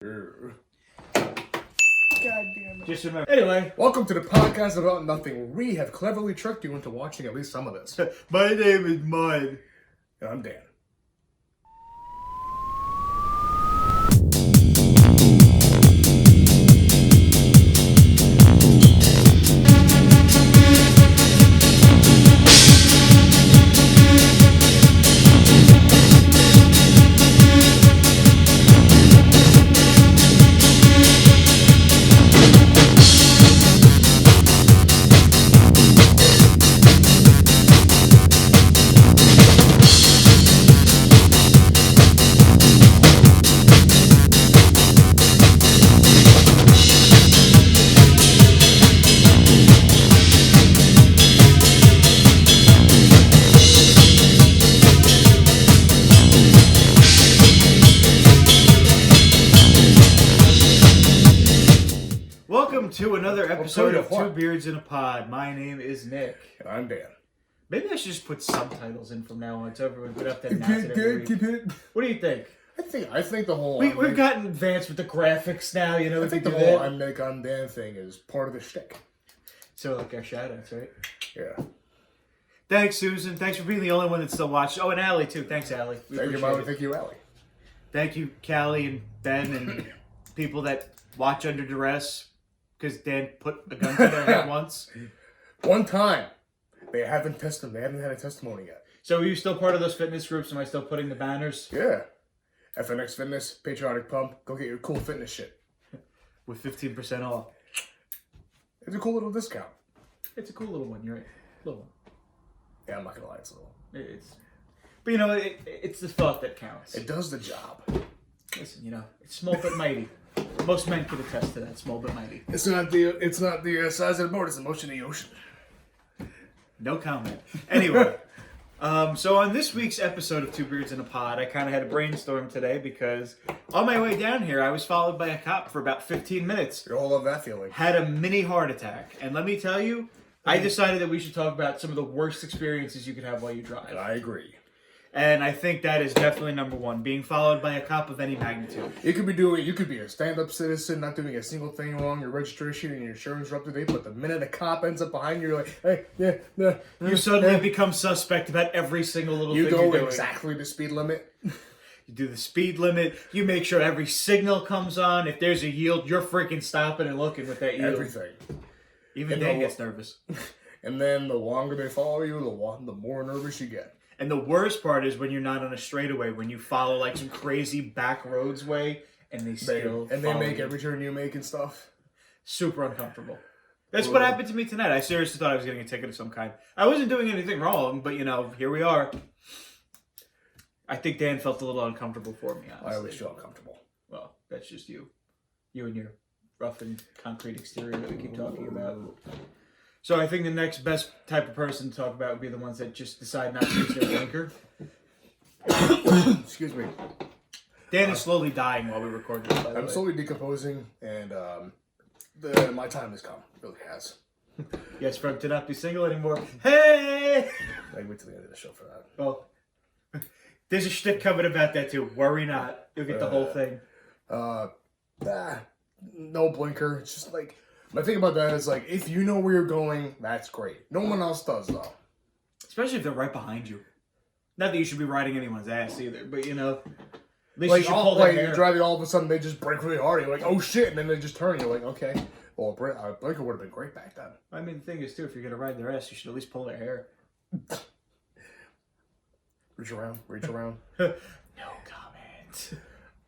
God damn it. Just remember. Anyway, Welcome to the podcast about nothing. We have cleverly tricked you into watching at least some of this. my name is Mud. And I'm Dan. Welcome to another episode of what? Two Beards in a Pod. My name is Nick. And I'm Dan. Maybe I should just put subtitles in from now on so everyone put up that announce it every week. What do you think? I think the whole We've gotten advanced with the graphics now, you know. I We think can the do whole that. I'm Nick, I'm Dan thing is part of the shtick. So like our shoutouts, right? Yeah. Thanks, Susan. Thanks for being the only one that still watched. Oh, and Allie too. Thanks, Allie. We Thank you, appreciate Mom. it. Thank you, Allie. Thank you, Callie and Ben and people that watch under duress because Dan put a gun to their head once. One time. They haven't tested. They haven't had a testimony yet. So are you still part of those fitness groups? Am I still putting the banners? Yeah. FNX Fitness, Patriotic Pump. Go get your cool fitness shit. With 15% off. It's a cool little discount. It's a cool little one, you're right. Little one. Yeah, I'm not gonna lie, it's a little. But you know, it's the thought that counts. It does the job. Listen, you know, it's small but mighty. Most men could attest to that, small but mighty. It's not the size of the boat. It's the motion of the ocean. No comment. Anyway, so on this week's episode of Two Beards in a Pod, I kind of had a brainstorm today because on my way down here, I was followed by a cop for about 15 minutes. You all love that feeling. Had a mini heart attack. And let me tell you, I decided that we should talk about some of the worst experiences you could have while you drive. And I agree. And I think that is definitely number one, being followed by a cop of any magnitude. You could be a stand-up citizen, not doing a single thing wrong, your registration and your insurance are up to date, but the minute a cop ends up behind you, you're like, hey, yeah. You suddenly become suspect about every single little You thing go you're doing. exactly the speed limit. You do the speed limit. You make sure every signal comes on. If there's a yield, you're freaking stopping and looking with that yield. Everything. Even And Dan the- gets nervous. And then the longer they follow you, the more nervous you get. And the worst part is when you're not on a straightaway, when you follow like some crazy back roads way, and they still They follow make you. every turn you make and stuff. Super uncomfortable. That's what happened to me tonight. I seriously thought I was getting a ticket of some kind. I wasn't doing anything wrong, but you know, here we are. I think Dan felt a little uncomfortable for me, honestly. I always feel uncomfortable. Well, that's just you. You and your rough and concrete exterior that we keep talking about. So I think the next best type of person to talk about would be the ones that just decide not to use their blinker. Excuse me. Dan is slowly dying while we record this, by the I'm way. slowly decomposing, and my time has come. It really has. Yes, from to not be single anymore. Hey! I can wait till the end of the show for that. Well, there's a shtick coming about that too. Worry not. You'll get the whole thing. No blinker. It's just like, my thing about that is like, if you know where you're going, that's great. No one else does though. Especially if they're right behind you. Not that you should be riding anyone's ass either, but you know, at least Like, you should pull their you're hair. driving, all of a sudden they just brake really hard. You're like, oh shit, and then they just turn. You're like, okay. Well, a blinker would have been great back then. I mean, the thing is too, if you're gonna ride their ass, you should at least pull their hair. Reach around. No comment.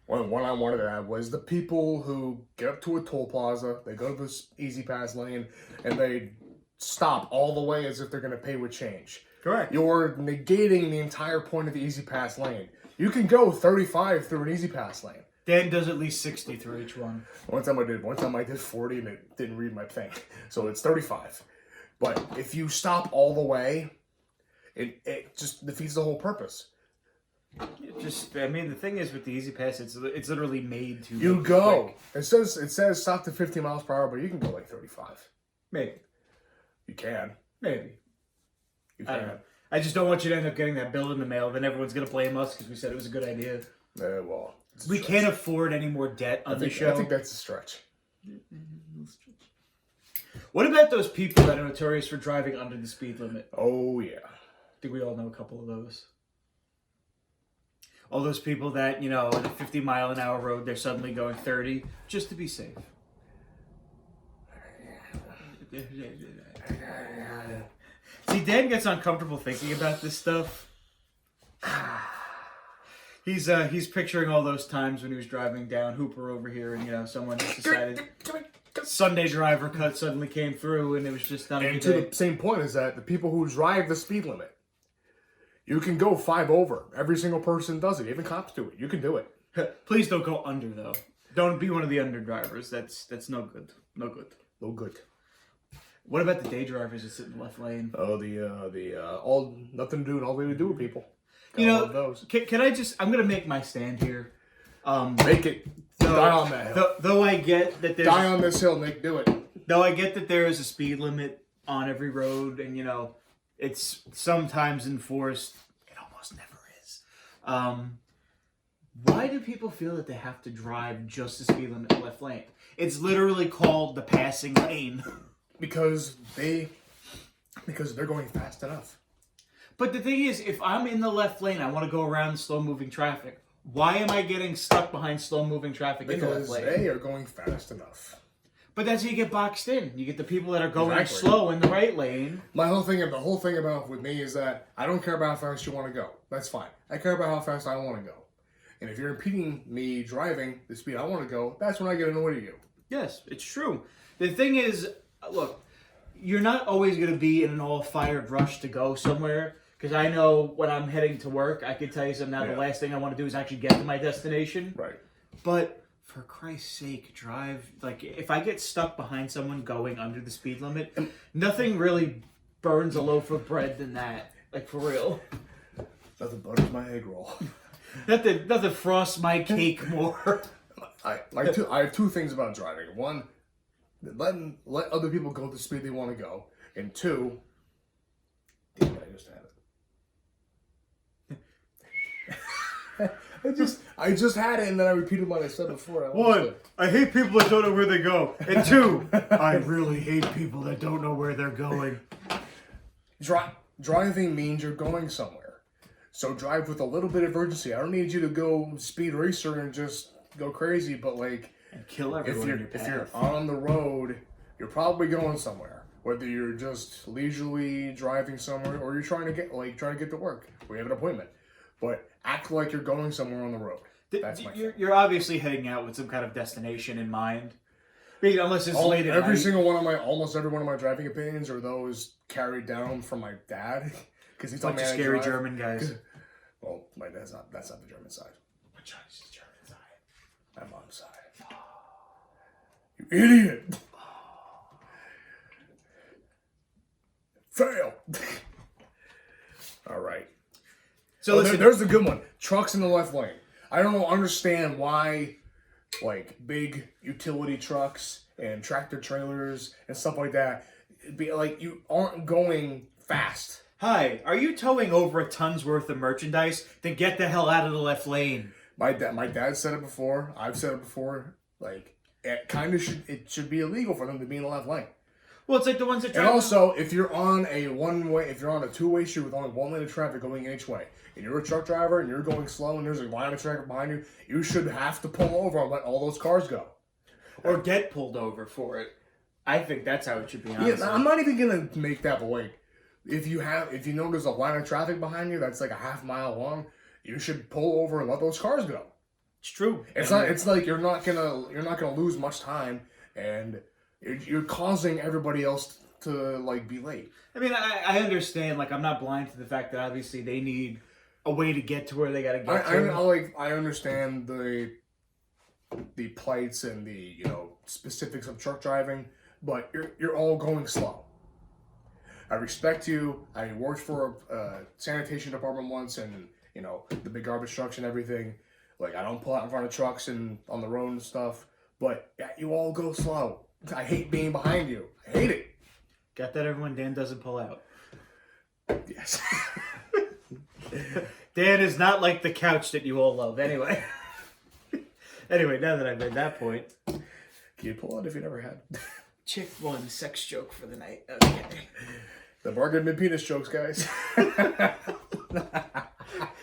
One I wanted to add was the people who get up to a toll plaza, they go to this easy pass lane, and they stop all the way as if they're going to pay with change. Correct. You're negating the entire point of the easy pass lane. You can go 35 through an easy pass lane. Dan does at least 60 through each one. One time I did 40 and it didn't read my thing. So it's 35. But if you stop all the way, it just defeats the whole purpose. I mean, the thing is with the Easy Pass, it's literally made to. You look go. quick. It says stop to 50 miles per hour, but you can go like 35. Maybe. You can. Maybe. You I don't can. know. I just don't want you to end up getting that bill in the mail. Then everyone's gonna blame us because we said it was a good idea. Well, We can't afford any more debt on the show. I think that's a stretch. What about those people that are notorious for driving under the speed limit? Oh, yeah. I think we all know a couple of those. All those people that, in a 50-mile-an-hour road, they're suddenly going 30 just to be safe. See, Dan gets uncomfortable thinking about this stuff. He's picturing all those times when he was driving down Hooper over here, and someone just decided Sunday driver cut suddenly came through, and it was just not a good day. The same point is that the people who drive the speed limit, you can go 5 over. Every single person does it. Even cops do it. You can do it. Please don't go under though. Don't be one of the under drivers. That's no good. No good. No good. What about the day drivers that sit in the left lane? Oh, the all nothing to do and all they do with people. Those. Can I just? I'm gonna make my stand here. Make it. Die on that hill. Though I get that there's die on this hill, Nick. Do it. Though I get that there is a speed limit on every road, and it's sometimes enforced. It almost never is. Why do people feel that they have to drive just the speed limit in the left lane? It's literally called the passing lane. Because they're going fast enough. But the thing is, if I'm in the left lane, I want to go around slow-moving traffic. Why am I getting stuck behind slow-moving traffic in the left lane? Because they are going fast enough. But that's how you get boxed in. You get the people that are going slow in the right lane. The whole thing about with me is that I don't care about how fast you want to go. That's fine. I care about how fast I want to go. And if you're impeding me driving the speed I want to go, that's when I get annoyed at you. Yes, it's true. The thing is, look, you're not always going to be in an all-fired rush to go somewhere. Because I know when I'm heading to work, I can tell you something now, the last thing I want to do is actually get to my destination. Right. But for Christ's sake, drive. Like, if I get stuck behind someone going under the speed limit, nothing really burns a loaf of bread than that. Like, for real. Nothing butters my egg roll. Nothing frosts my cake more. I have two things about driving. One, let other people go the speed they want to go. And two, damn it, I just had it. I just had it, and then I repeated what I said before. One, I hate people that don't know where they go. And two, I really hate people that don't know where they're going. Driving means you're going somewhere. So drive with a little bit of urgency. I don't need you to go speed racer and just go crazy, but and kill everyone if you're on the road, you're probably going somewhere. Whether you're just leisurely driving somewhere or you're trying to get to work or you have an appointment. But act like you're going somewhere on the road. That's my thing. You're obviously heading out with some kind of destination in mind. I mean, unless it's late at night. Almost every one of my driving opinions are those carried down from my dad. Because he's a bunch of scary German guys. Well, my dad's not. That's not the German side. Which is the German side? My mom's side. You idiot! Fail. All right. So listen, there's the good one. Trucks in the left lane. I don't understand why, big utility trucks and tractor trailers and stuff like that, you aren't going fast. Hi, are you towing over a ton's worth of merchandise? Then get the hell out of the left lane. My dad said it before. I've said it before. It should be illegal for them to be in the left lane. Well, it's like the ones that drive. And also, if you're on a two-way street with only one lane of traffic going each way, and you're a truck driver and you're going slow and there's a line of traffic behind you, you should have to pull over and let all those cars go. Or get pulled over for it. I think that's how it should be, honestly. Yeah, I'm not even going to make that, but if you know there's a line of traffic behind you that's like a half mile long, you should pull over and let those cars go. It's true. It's like you're not gonna lose much time, and you're causing everybody else to be late. I mean, I understand. I'm not blind to the fact that obviously they need a way to get to where they got to get to. I understand the plights and the specifics of truck driving, but you're all going slow. I respect you. I worked for a sanitation department once, and the big garbage trucks and everything. I don't pull out in front of trucks and on the road and stuff, but you all go slow. I hate being behind you. I hate it. Got that, everyone? Dan doesn't pull out. Yes. Dan is not like the couch that you all love. Anyway. Anyway, now that I've made that point, Can you pull it if you never had? chick one sex joke for the night. Okay. The bargain bin penis jokes, guys.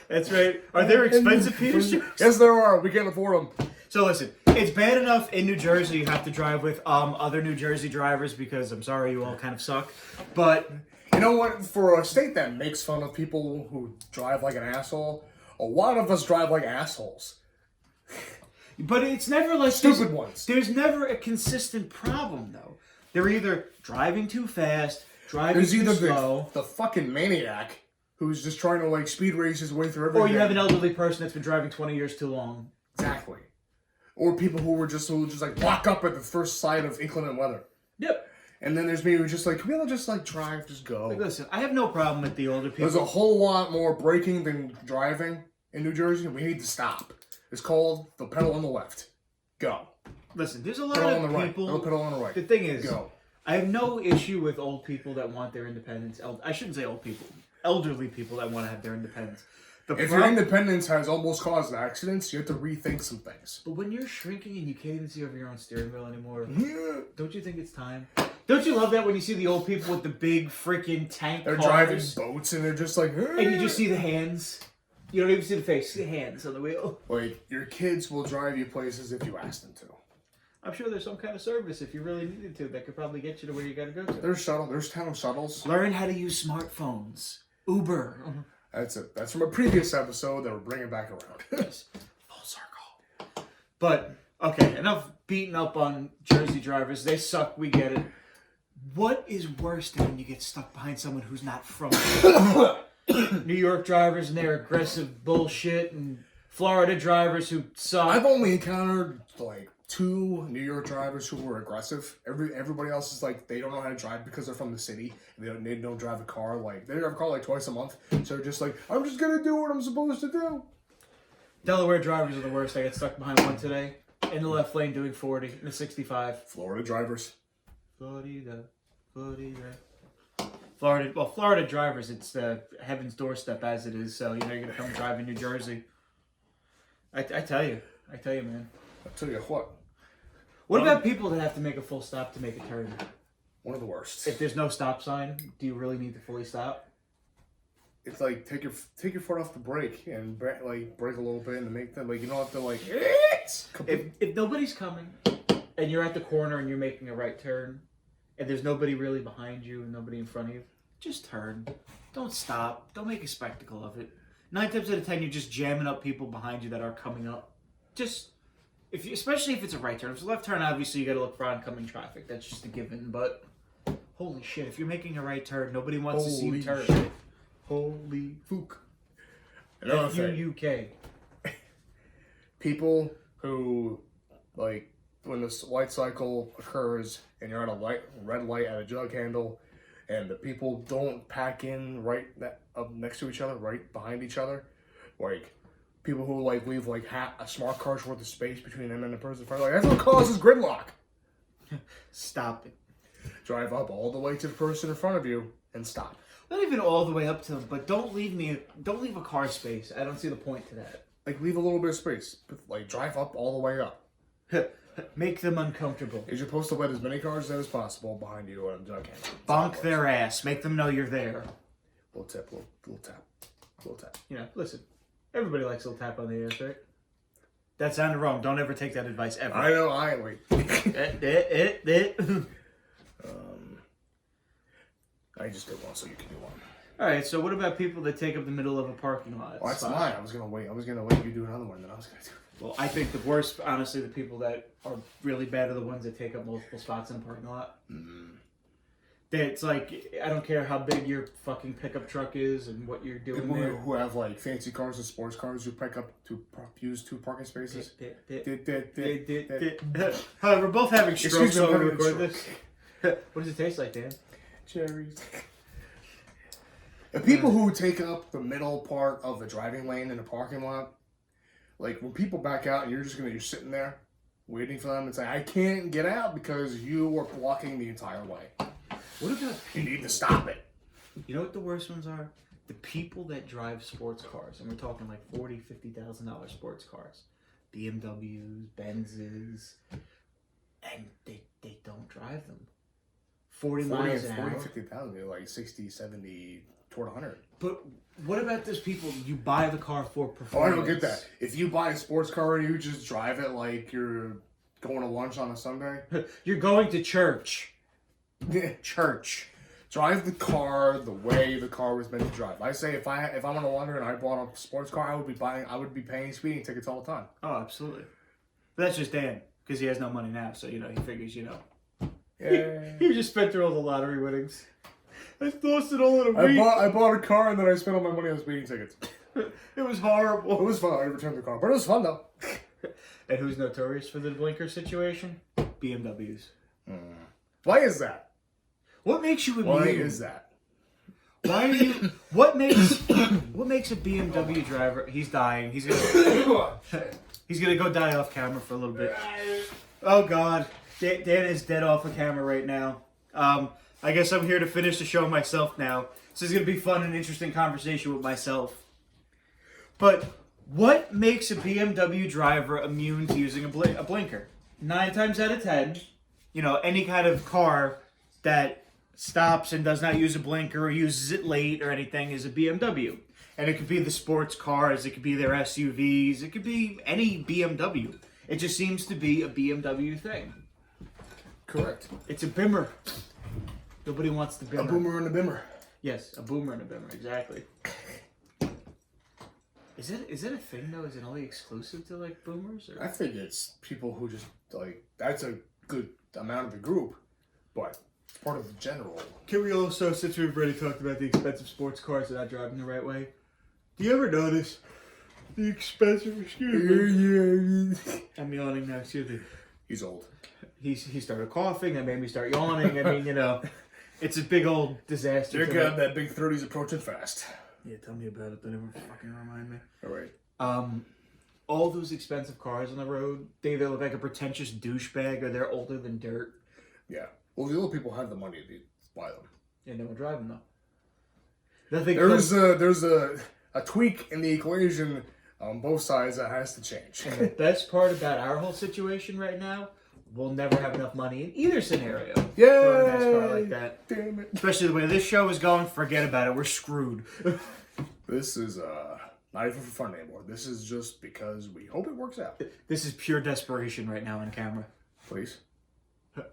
That's right. Are there expensive penis jokes? Yes, there are. We can't afford them. So listen, it's bad enough in New Jersey you have to drive with other New Jersey drivers because I'm sorry, you all kind of suck. But You know what? For a state that makes fun of people who drive like an asshole, a lot of us drive like assholes. it's never like Stupid ones. There's never a consistent problem though. They're either driving too fast, driving There's too either slow, the fucking maniac who's just trying to like speed race his way through everything. or you have an elderly person that's been driving 20 years too long. Exactly. Or people who just like walk up at the first sight of inclement weather. Yep. And then there's me who's just like, can we all just like drive, just go? Like, listen, I have no problem with the older people. There's a whole lot more braking than driving in New Jersey. We need to stop. It's called the pedal on the left. Go. Listen, there's a lot Pedal of on the right. people. No pedal on the right. The thing is, Go. I have no issue with old people that want their independence. I shouldn't say old people. Elderly people that want to have their independence. If your independence has almost caused accidents, you have to rethink some things. But when you're shrinking and you can't even see over your own steering wheel anymore, Yeah. don't you think it's time? Don't you love that when you see the old people with the big freaking tank They're cars, driving boats and they're just like, and you just see the hands? You don't even see the face, you see the hands on the wheel. like, your kids will drive you places if you ask them to. I'm sure there's some kind of service if you really needed to that could probably get you to where you gotta go to. There's town shuttles. Learn how to use smartphones. Uber. That's it. That's from a previous episode that we're bringing back around. Full circle. But, okay, enough beating up on Jersey drivers. They suck, we get it. What is worse than when you get stuck behind someone who's not from New York drivers and their aggressive bullshit, and Florida drivers who suck? I've only encountered like 2 New York drivers who were aggressive. Everybody else is like, they don't know how to drive because they're from the city. They don't drive a car. Like, they drive a car like twice a month. So they're just like, I'm just going to do what I'm supposed to do. Delaware drivers are the worst. I got stuck behind one today in the left lane doing 40 in a 65. Florida drivers. Florida. Florida drivers, it's heaven's doorstep as it is. So, you're going to come drive in New Jersey. I tell you, man. I'll tell you what. What about people that have to make a full stop to make a turn? One of the worst. If there's no stop sign, do you really need to fully stop? It's like, take your foot off the brake and brake a little bit and make them, like, you don't have to, like, If nobody's coming and you're at the corner and you're making a right turn and there's nobody really behind you and nobody in front of you, just turn. Don't stop. Don't make a spectacle of it. 9 times out of 10, you're just jamming up people behind you that are coming up. Just, especially if it's a right turn. If it's a left turn, obviously you got to look for oncoming traffic. That's just a given. But holy shit, if you're making a right turn, nobody wants to see you turn. Shit. Holy Fook. Another thing. F-U-U-K. People who, like, when this light cycle occurs and you're at a red light at a jug handle, and the people don't pack in up next to each other, right behind each other, like people who like leave like a smart car's worth of space between them and the person in front, like that's what causes gridlock. Stop it. Drive up all the way to the person in front of you and stop. Not even all the way up to them, but don't leave a car space. I don't see the point to that. Like leave a little bit of space, but like drive up all the way up. Make them uncomfortable. You're supposed to let as many cars in as possible behind you on a jug handle. Bonk their ass. Make them know you're there. Little tap, little tap, little tap. You know, listen. Everybody likes a little tap on the ass, right? That sounded wrong. Don't ever take that advice ever. I know. Wait. I just did one, so you can do one. All right. So, what about people that take up the middle of a parking lot? Oh, that's mine. I was gonna wait you do another one, then I was gonna do. Well, I think the worst, honestly, the people that are really bad are the ones that take up multiple spots in a parking lot. Mm-hmm. It's like, I don't care how big your fucking pickup truck is and what you're doing People there. who have like fancy cars and sports cars who pick up use 2 parking spaces. Hi, we're both having strokes me, I'm while we having a record this. What does it taste like, Dan? Cherries. The people who take up the middle part of the driving lane in a parking lot, like when people back out and you're sitting there waiting for them and say, I can't get out because you are blocking the entire way. What about You need to stop it. You know what the worst ones are? The people that drive sports cars, and we're talking like $40,000, $50,000 sports cars. BMWs, Benzes, and they don't drive them. 40 miles an hour. 50,000, you're like 60, 70, toward 100. But what about those people you buy the car for Oh, performance? I don't get that. If you buy a sports car and you just drive it like you're going to lunch on a Sunday, You're going to church. church. Drive the car the way the car was meant to drive. I say if I'm on a wander and I bought a sports car, I would be paying speeding tickets all the time. Oh, absolutely. But that's just Dan, because he has no money now, so he figures, Yeah. He just spent through all the lottery winnings. I lost it all in a I week. bought a car and then I spent all my money on speeding tickets. It was horrible. It was fun. I returned the car, but it was fun though. And who's notorious for the blinker situation? BMWs. Why is that? What makes you immune? Why is that? Why are you? What makes a BMW driver? He's dying. He's gonna go die off camera for a little bit. Oh God, Dan is dead off of camera right now. I guess I'm here to finish the show myself now. This is gonna be fun and interesting conversation with myself. But what makes a BMW driver immune to using a blinker? 9 times out of 10, any kind of car that stops and does not use a blinker or uses it late or anything is a BMW. And it could be the sports cars, it could be their SUVs, it could be any BMW. It just seems to be a BMW thing. Correct. It's a bimmer. Nobody wants the bimmer. A boomer and a bimmer. Yes, a boomer and a bimmer, exactly. Is it a thing though? Is it only exclusive to like boomers? Or? I think it's people who just like that's a good amount of the group, but it's part of the general. Can we also, since we've already talked about the expensive sports cars that are not driving the right way, do you ever notice the expensive? Excuse me. I'm yawning now. Excuse me. He's old. He started coughing. That made me start yawning. I mean, it's a big old disaster. You're good. That big 30's approaching fast. Yeah, tell me about it. Don't ever fucking remind me. All right. All those expensive cars on the road, they either look like a pretentious douchebag or they're older than dirt. Yeah. Well, the old people have the money to buy them. And no one drive them though. Nothing. There's a tweak in the equation on both sides that has to change. And the best part about our whole situation right now, we'll never have enough money in either scenario. Yeah. For a nice car like that. Damn it. Especially the way this show is going, forget about it. We're screwed. This is not even for fun anymore. This is just because we hope it works out. This is pure desperation right now on camera. Please.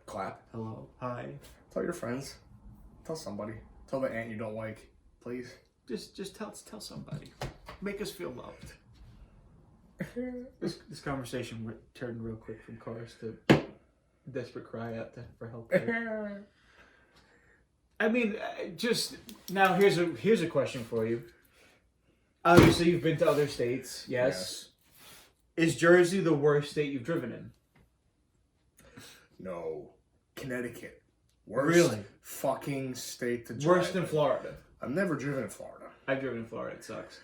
Clap. Hello. Hi. Tell your friends. Tell somebody. Tell the aunt you don't like. Please. Just tell somebody. Make us feel loved. This conversation turned real quick from cars to desperate cry out for help. I mean, just now. Here's a question for you. Obviously, you've been to other states. Yes. Is Jersey the worst state you've driven in? No. Connecticut. Worst Really? fucking state to drive. Worse than in. Florida. I've never driven in Florida. I've driven in Florida. It sucks.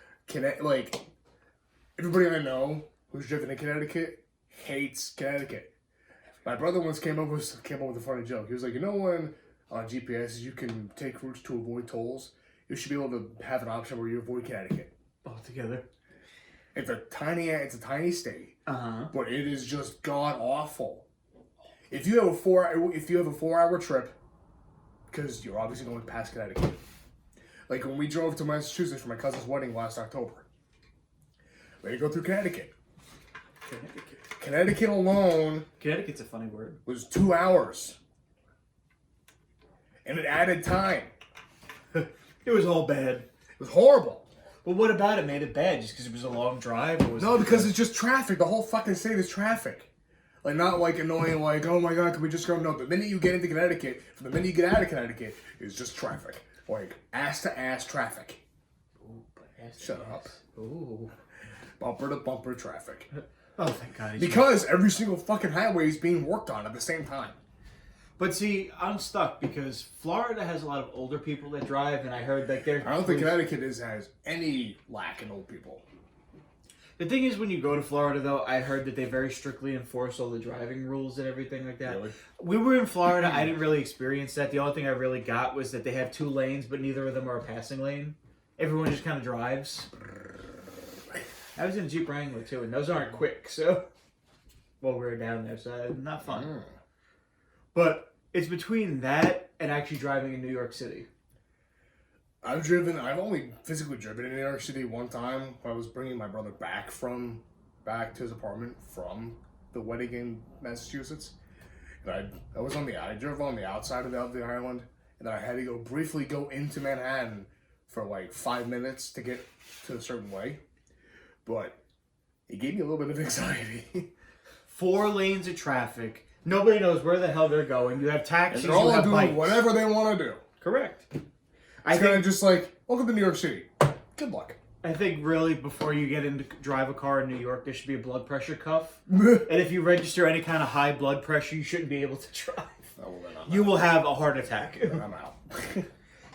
Everybody I know who's driven in Connecticut hates Connecticut. My brother once came up with a funny joke. He was like, when on GPS you can take routes to avoid tolls, you should be able to have an option where you avoid Connecticut. Altogether. It's a tiny state, but it is just god awful. If you have a 4-hour trip, because you're obviously going past Connecticut. Like when we drove to Massachusetts for my cousin's wedding last October, we had to go through Connecticut. Connecticut alone Connecticut's a funny word. was 2 hours, and it added time. It was all bad. It was horrible. But what about it made it bad? Just because it was a long drive? Or was No, because it's just traffic. The whole fucking state is traffic. Like, not like annoying, like, oh my god, can we just go? No, the minute you get into Connecticut, from the minute you get out of Connecticut, it's just traffic. Like, ass-to-ass traffic. Ooh, but Shut up. Ooh. Bumper-to-bumper traffic. Oh, thank God. Because every single fucking highway is being worked on at the same time. But see, I'm stuck because Florida has a lot of older people that drive, and I heard that they're... I don't think Connecticut has any lack in old people. The thing is, when you go to Florida, though, I heard that they very strictly enforce all the driving rules and everything like that. Really? We were in Florida. I didn't really experience that. The only thing I really got was that they have 2 lanes, but neither of them are a passing lane. Everyone just kind of drives. I was in a Jeep Wrangler too, and those aren't quick. So, while we were down there, so not fun. Mm. But it's between that and actually driving in New York City. I've only physically driven in New York City one time. I was bringing my brother back to his apartment from the wedding in Massachusetts. And I drove on the outside of the island, and then I had to briefly go into Manhattan for like 5 minutes to get to a certain way. But it gave me a little bit of anxiety. 4 lanes of traffic. Nobody knows where the hell they're going. You have taxis, And they're all you have doing bikes. whatever they want to do. Correct. It's kind of just like, welcome to New York City. Good luck. I think really before you get into drive a car in New York, there should be a blood pressure cuff. And if you register any kind of high blood pressure, you shouldn't be able to drive. Oh, well, then You will have a heart attack. I'm out.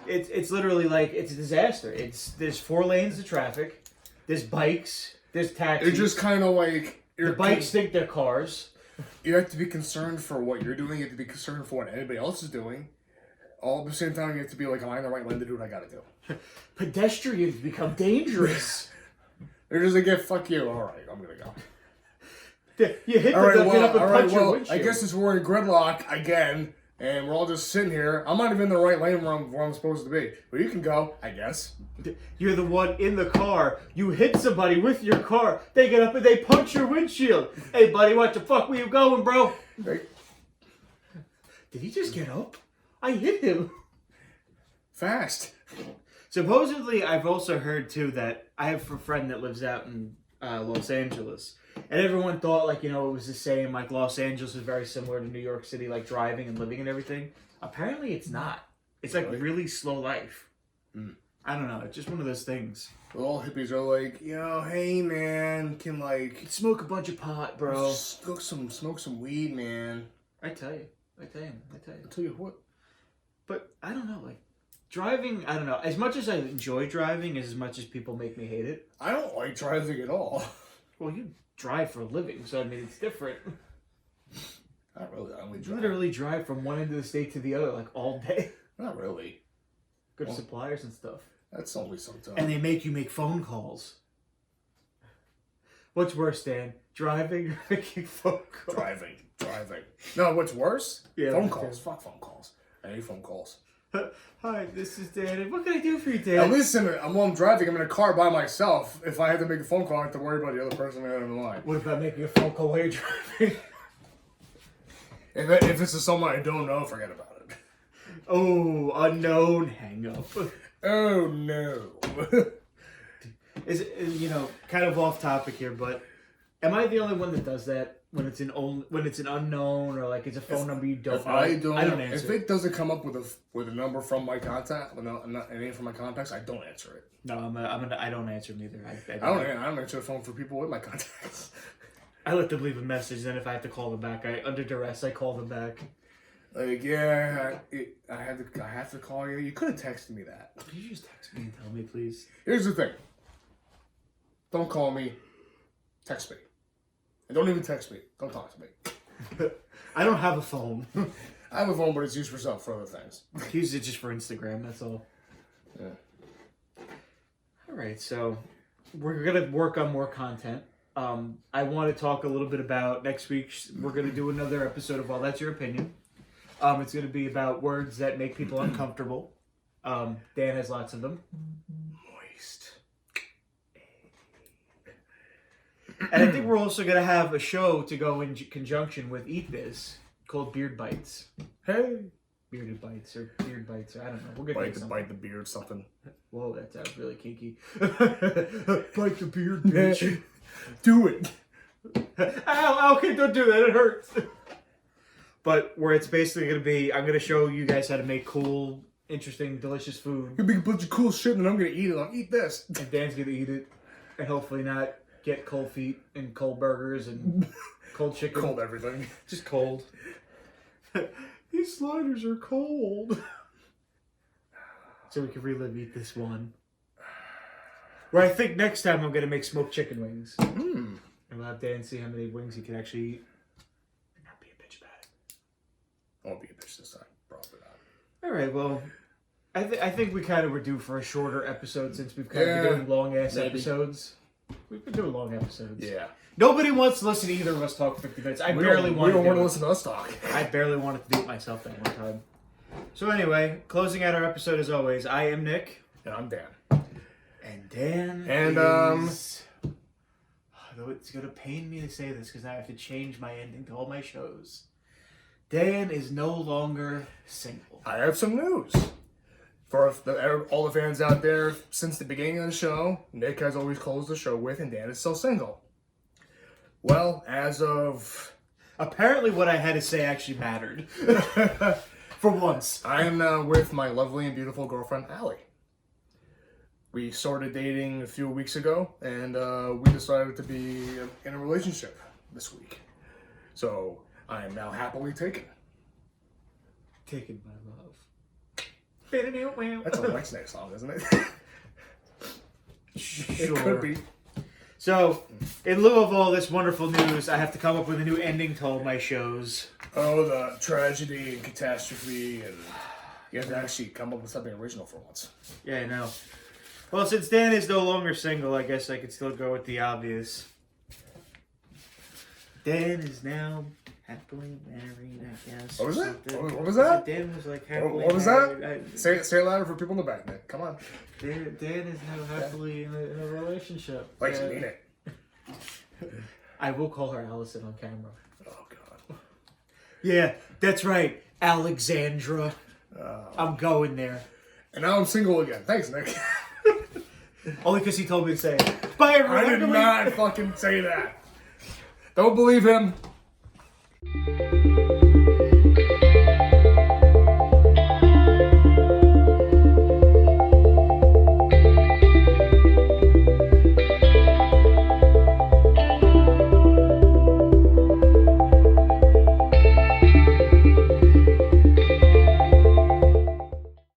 It's literally like, it's a disaster. There's 4 lanes of traffic. There's bikes. There's taxis. It's just kind of like... The bikes think they're cars. You have to be concerned for what you're doing. You have to be concerned for what anybody else is doing. All at the same time, you have to be like, am I in the right lane to do what I gotta do? Pedestrians become dangerous. They're just like, yeah, fuck you. All right, I'm gonna go. You hit All them, right, they'll get up and all right, punch your well, windshield. I guess it's we're in gridlock again, and we're all just sitting here. I'm not even in the right lane where I'm supposed to be. But you can go, I guess. You're the one in the car. You hit somebody with your car. They get up and they punch your windshield. Hey, buddy, what the fuck were you going, bro? Right? Did he just get up? I hit him. Fast. Supposedly, I've also heard, too, that I have a friend that lives out in Los Angeles. And everyone thought, like, it was the same. Like, Los Angeles is very similar to New York City, like, driving and living and everything. Apparently, it's not. It's, like, really slow life. I don't know. It's just one of those things. All hippies are like, hey, man, can, like... Smoke a bunch of pot, bro. Smoke some weed, man. I tell you. I'll tell you what. But I don't know, like driving. I don't know. As much as I enjoy driving, as much as people make me hate it. I don't like driving at all. Well, you drive for a living, so I mean it's different. Not really. I only You drive. literally drive from one end of the state to the other like all day. Not really. Go to suppliers and stuff. That's only sometimes. And they make you make phone calls. What's worse, Dan? Driving or making phone calls? Driving. No, what's worse? Yeah, phone me calls. too. Fuck phone calls. I hate phone calls. Hi, this is Dan. And what can I do for you, At Dan? least while I'm driving, I'm in a car by myself. If I have to make a phone call, I have to worry about the other person on the other line. What about making a phone call while you're driving? If it's to someone I don't know, forget about it. Oh, unknown hang up. Oh no. Is kind of off topic here, but am I the only one that does that when it's an unknown or like it's a phone number you don't If know? I don't answer. If it doesn't come up with a number from my contact, a name from my contacts, I don't answer it. No, I don't answer them either. I don't answer the phone for people with my contacts. I let them leave a message. Then if I have to call them back, under duress, I call them back. Like, yeah, I have to call you. You could have texted me that. Could you just text me and tell me, please? Here's the thing. Don't call me. Text me. And don't even text me. Don't talk to me. I don't have a phone. I have a phone, but it's used for other things. Use it just for Instagram. That's all. Yeah. All right, so we're gonna work on more content. I want to talk a little bit about next week. We're gonna do another episode of Well, That's Your Opinion. It's gonna be about words that make people uncomfortable. Dan has lots of them. Moist. And I think we're also going to have a show to go in conjunction with Eat This called Beard Bites. Hey. Bearded Bites or Beard Bites. Or I don't know. We'll get to something. Bite the beard, something. Whoa, that sounds really kinky. Bite the beard, bitch. Do it. Ow, okay, don't do that. It hurts. But where it's basically going to be, I'm going to show you guys how to make cool, interesting, delicious food. You'll be a bunch of cool shit, and I'm gonna eat it. I'll eat this. And Dan's going to eat it. And hopefully not get cold feet and cold burgers and cold chicken. Cold everything. Just cold. These sliders are cold. So we can relive Eat This one. Where I think next time I'm going to make smoked chicken wings. And we'll have Dan see how many wings he can actually eat. And not be a bitch about it. I won't be a bitch this time. Probably not. Alright, well, I think we kind of were due for a shorter episode since we've kind of been doing long-ass maybe. episodes. We've been doing long episodes. Yeah. Nobody wants to listen to either of us talk 50 minutes. I We barely don't wanted want to to. listen to us talk. I barely wanted to do it myself that one time. So anyway, closing out our episode as always, I am Nick. And I'm Dan. And Dan And, is... Though it's going to pain me to say this because I have to change my ending to all my shows. Dan is no longer single. I have some news. For all the fans out there, since the beginning of the show, Nick has always closed the show with, and Dan is still single. Well, as of... Apparently what I had to say actually mattered. For once. I am now with my lovely and beautiful girlfriend, Allie. We started dating a few weeks ago, and we decided to be in a relationship this week. So, I am now happily taken. Taken my love. That's a Whitesnake song, isn't it? Sure. It could be. So, in lieu of all this wonderful news, I have to come up with a new ending to all my shows. Oh, the tragedy and catastrophe, and you have to actually come up with something original for once. Yeah, I know. Well, since Dan is no longer single, I guess I could still go with the obvious. Dan is now happily married, I guess. What was or it? something. What was that? Dan was like happily What was married. that? Say it louder for people in the back, Nick. Come on. Dan is now happily in a relationship. Like you mean it. I will call her Allison on camera. Oh, God. Yeah, that's right. Alexandra. I'm going there. And now I'm single again. Thanks, Nick. Only because he told me to say it. Bye, everyone. I did not fucking say that. Don't believe him.